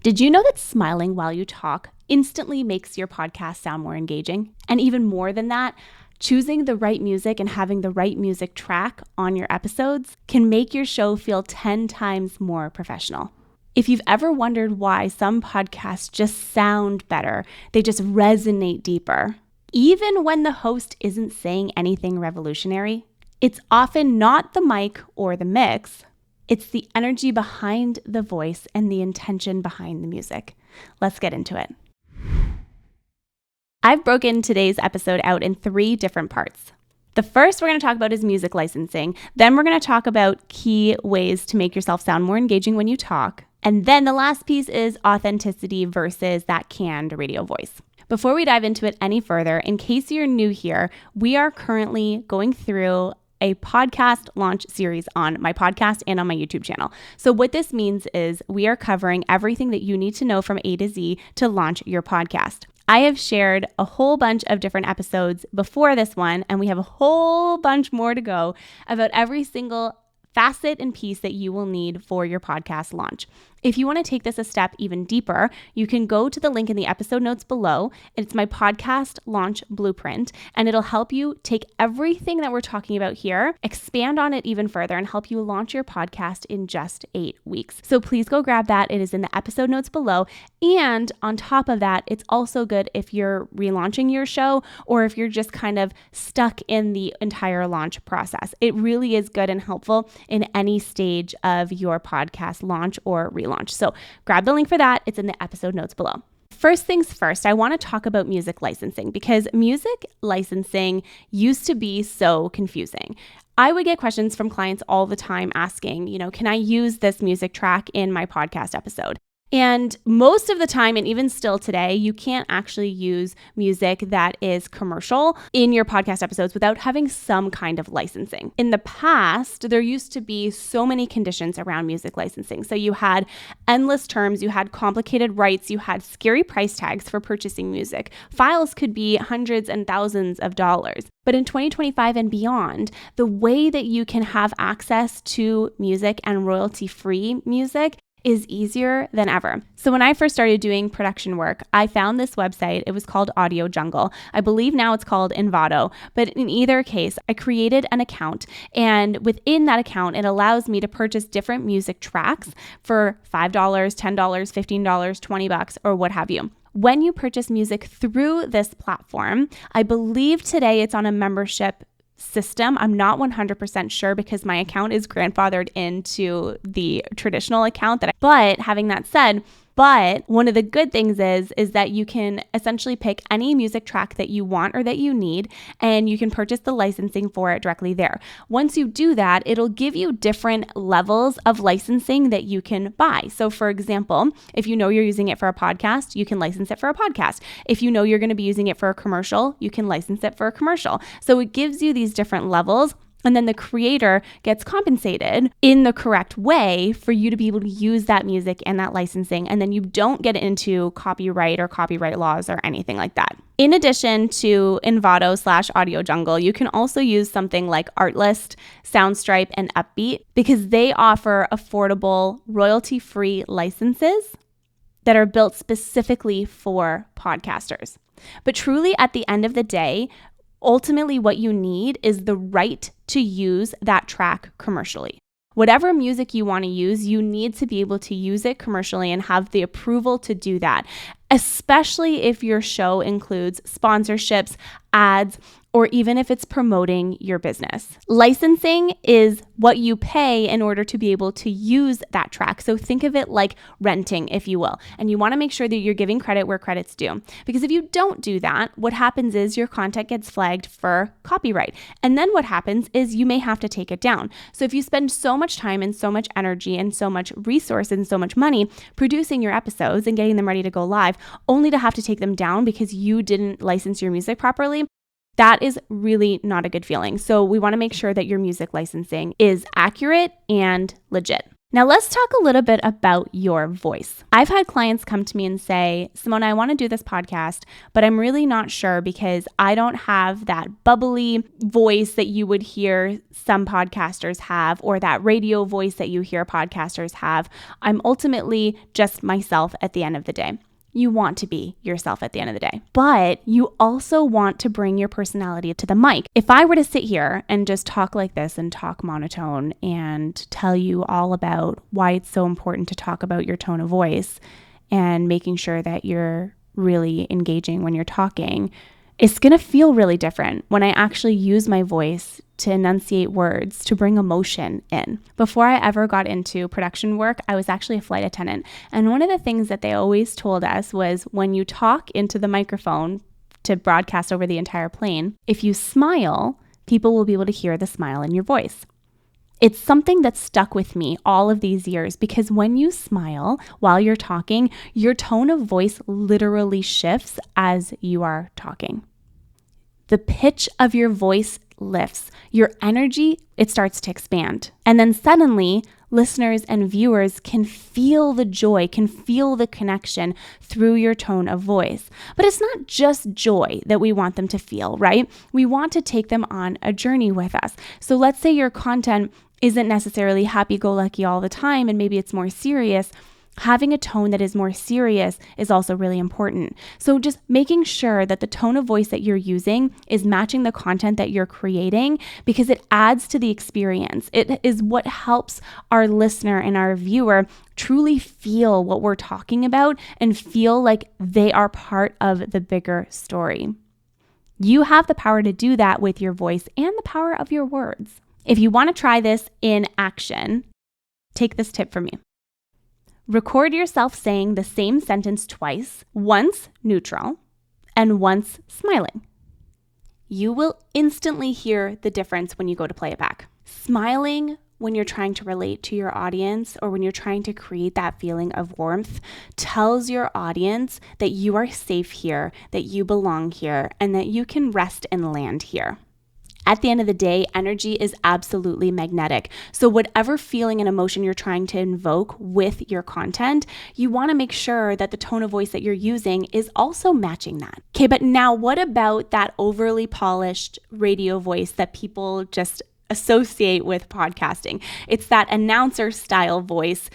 Did you know that smiling while you talk instantly makes your podcast sound more engaging? And even more than that, choosing the right music and having the right music track on your episodes can make your show feel 10 times more professional. If you've ever wondered why some podcasts just sound better, they just resonate deeper, even when the host isn't saying anything revolutionary, it's often not the mic or the mix. It's the energy behind the voice and the intention behind the music. Let's get into it. I've broken today's episode out in 3 different parts. The first we're going to talk about is music licensing. Then we're going to talk about key ways to make yourself sound more engaging when you talk. And then the last piece is authenticity versus that canned radio voice. Before we dive into it any further, in case you're new here, we are currently going through a podcast launch series on my podcast and on my YouTube channel. So what this means is we are covering everything that you need to know from A to Z to launch your podcast. I have shared a whole bunch of different episodes before this one, and we have a whole bunch more to go about every single facet and piece that you will need for your podcast launch. If you want to take this a step even deeper, you can go to the link in the episode notes below. It's my podcast launch blueprint, and it'll help you take everything that we're talking about here, expand on it even further, and help you launch your podcast in just 8 weeks. So please go grab that. It is in the episode notes below. And on top of that, it's also good if you're relaunching your show or if you're just kind of stuck in the entire launch process. It really is good and helpful in any stage of your podcast launch or relaunch. So grab the link for that. It's in the episode notes below. First things first, I want to talk about music licensing because music licensing used to be so confusing. I would get questions from clients all the time asking, can I use this music track in my podcast episode? And most of the time, and even still today, you can't actually use music that is commercial in your podcast episodes without having some kind of licensing. In the past, there used to be so many conditions around music licensing. So you had endless terms, you had complicated rights, you had scary price tags for purchasing music. Files could be hundreds and thousands of dollars. But in 2025 and beyond, the way that you can have access to music and royalty-free music is easier than ever. So when I first started doing production work, I found this website. It was called Audio Jungle. I believe now it's called Envato. But in either case, I created an account. And within that account, it allows me to purchase different music tracks for $5, $10, $15, $20, or what have you. When you purchase music through this platform, I believe today it's on a membership system. I'm not 100% sure because my account is grandfathered into the traditional account but having that said, one of the good things is that you can essentially pick any music track that you want or that you need, and you can purchase the licensing for it directly there. Once you do that, it'll give you different levels of licensing that you can buy. So for example, if you know you're using it for a podcast, you can license it for a podcast. If you know you're going to be using it for a commercial, you can license it for a commercial. So it gives you these different levels. And then the creator gets compensated in the correct way for you to be able to use that music and that licensing. And then you don't get into copyright or copyright laws or anything like that. In addition to Envato / Audio Jungle, you can also use something like Artlist, Soundstripe, and Upbeat because they offer affordable royalty-free licenses that are built specifically for podcasters. But truly at the end of the day, ultimately, what you need is the right to use that track commercially. Whatever music you want to use, you need to be able to use it commercially and have the approval to do that, especially if your show includes sponsorships, ads, or even if it's promoting your business. Licensing is what you pay in order to be able to use that track. So think of it like renting, if you will. And you want to make sure that you're giving credit where credit's due. Because if you don't do that, what happens is your content gets flagged for copyright. And then what happens is you may have to take it down. So if you spend so much time and so much energy and so much resource and so much money producing your episodes and getting them ready to go live, only to have to take them down because you didn't license your music properly, that is really not a good feeling. So we want to make sure that your music licensing is accurate and legit. Now let's talk a little bit about your voice. I've had clients come to me and say, Simona, I want to do this podcast, but I'm really not sure because I don't have that bubbly voice that you would hear some podcasters have, or that radio voice that you hear podcasters have. I'm ultimately just myself at the end of the day. You want to be yourself at the end of the day, but you also want to bring your personality to the mic. If I were to sit here and just talk like this and talk monotone and tell you all about why it's so important to talk about your tone of voice and making sure that you're really engaging when you're talking, it's going to feel really different when I actually use my voice to enunciate words, to bring emotion in. Before I ever got into production work, I was actually a flight attendant. And one of the things that they always told us was when you talk into the microphone to broadcast over the entire plane, if you smile, people will be able to hear the smile in your voice. It's something that stuck with me all of these years because when you smile while you're talking, your tone of voice literally shifts as you are talking. The pitch of your voice lifts. Your energy, it starts to expand. And then suddenly, listeners and viewers can feel the joy, can feel the connection through your tone of voice. But it's not just joy that we want them to feel, right? We want to take them on a journey with us. So let's say your content isn't necessarily happy-go-lucky all the time, and maybe it's more serious. Having a tone that is more serious is also really important. So just making sure that the tone of voice that you're using is matching the content that you're creating, because it adds to the experience. It is what helps our listener and our viewer truly feel what we're talking about and feel like they are part of the bigger story. You have the power to do that with your voice and the power of your words. If you want to try this in action, take this tip from me. Record yourself saying the same sentence twice, once neutral and once smiling. You will instantly hear the difference when you go to play it back. Smiling when you're trying to relate to your audience or when you're trying to create that feeling of warmth tells your audience that you are safe here, that you belong here, and that you can rest and land here. At the end of the day, energy is absolutely magnetic. So whatever feeling and emotion you're trying to invoke with your content, you want to make sure that the tone of voice that you're using is also matching that. Okay, but now what about that overly polished radio voice that people just associate with podcasting? It's that announcer style voice.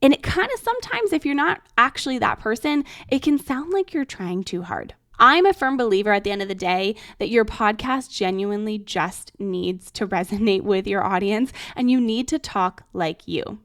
And it kind of sometimes, if you're not actually that person, it can sound like you're trying too hard. I'm a firm believer at the end of the day that your podcast genuinely just needs to resonate with your audience, and you need to talk like you.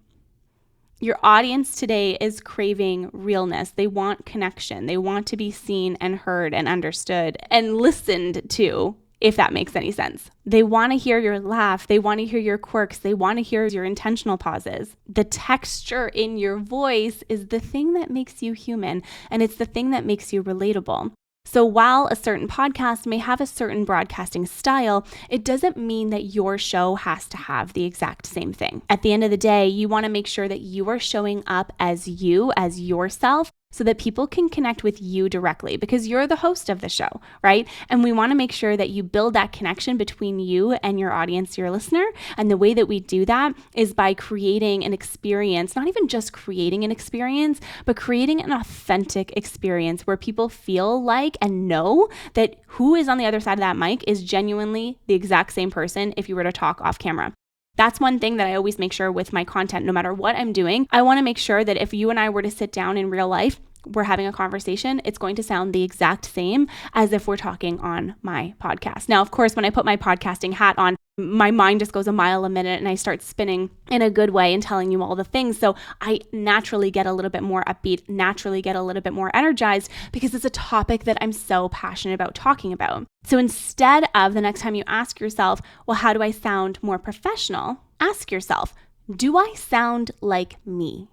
Your audience today is craving realness. They want connection. They want to be seen and heard and understood and listened to, if that makes any sense. They want to hear your laugh. They want to hear your quirks. They want to hear your intentional pauses. The texture in your voice is the thing that makes you human, and it's the thing that makes you relatable. So while a certain podcast may have a certain broadcasting style, it doesn't mean that your show has to have the exact same thing. At the end of the day, you want to make sure that you are showing up as you, as yourself, so that people can connect with you directly because you're the host of the show, right? And we want to make sure that you build that connection between you and your audience, your listener. And the way that we do that is by creating an experience, not even just creating an experience, but creating an authentic experience where people feel like and know that who is on the other side of that mic is genuinely the exact same person if you were to talk off camera. That's one thing that I always make sure with my content, no matter what I'm doing. I want to make sure that if you and I were to sit down in real life, we're having a conversation, it's going to sound the exact same as if we're talking on my podcast. Now, of course, when I put my podcasting hat on, my mind just goes a mile a minute and I start spinning in a good way and telling you all the things. So I naturally get a little bit more upbeat, naturally get a little bit more energized because it's a topic that I'm so passionate about talking about. So instead of the next time you ask yourself, well, how do I sound more professional? Ask yourself, do I sound like me?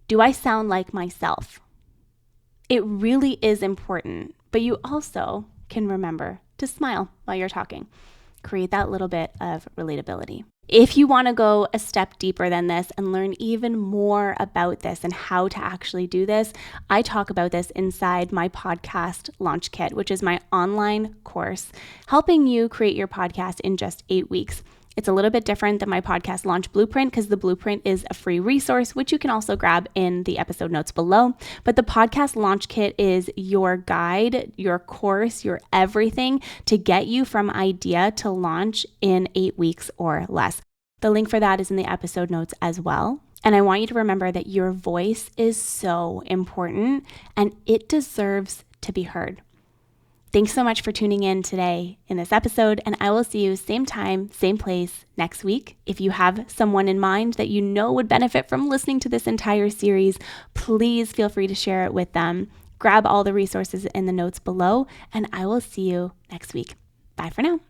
Do I sound like myself? It really is important, but you also can remember to smile while you're talking. Create that little bit of relatability. If you want to go a step deeper than this and learn even more about this and how to actually do this, I talk about this inside my podcast launch kit, which is my online course helping you create your podcast in just 8 weeks. It's a little bit different than my podcast launch blueprint because the blueprint is a free resource, which you can also grab in the episode notes below. But the podcast launch kit is your guide, your course, your everything to get you from idea to launch in 8 weeks or less. The link for that is in the episode notes as well. And I want you to remember that your voice is so important and it deserves to be heard. Thanks so much for tuning in today in this episode, and I will see you same time, same place next week. If you have someone in mind that you know would benefit from listening to this entire series, please feel free to share it with them. Grab all the resources in the notes below, and I will see you next week. Bye for now.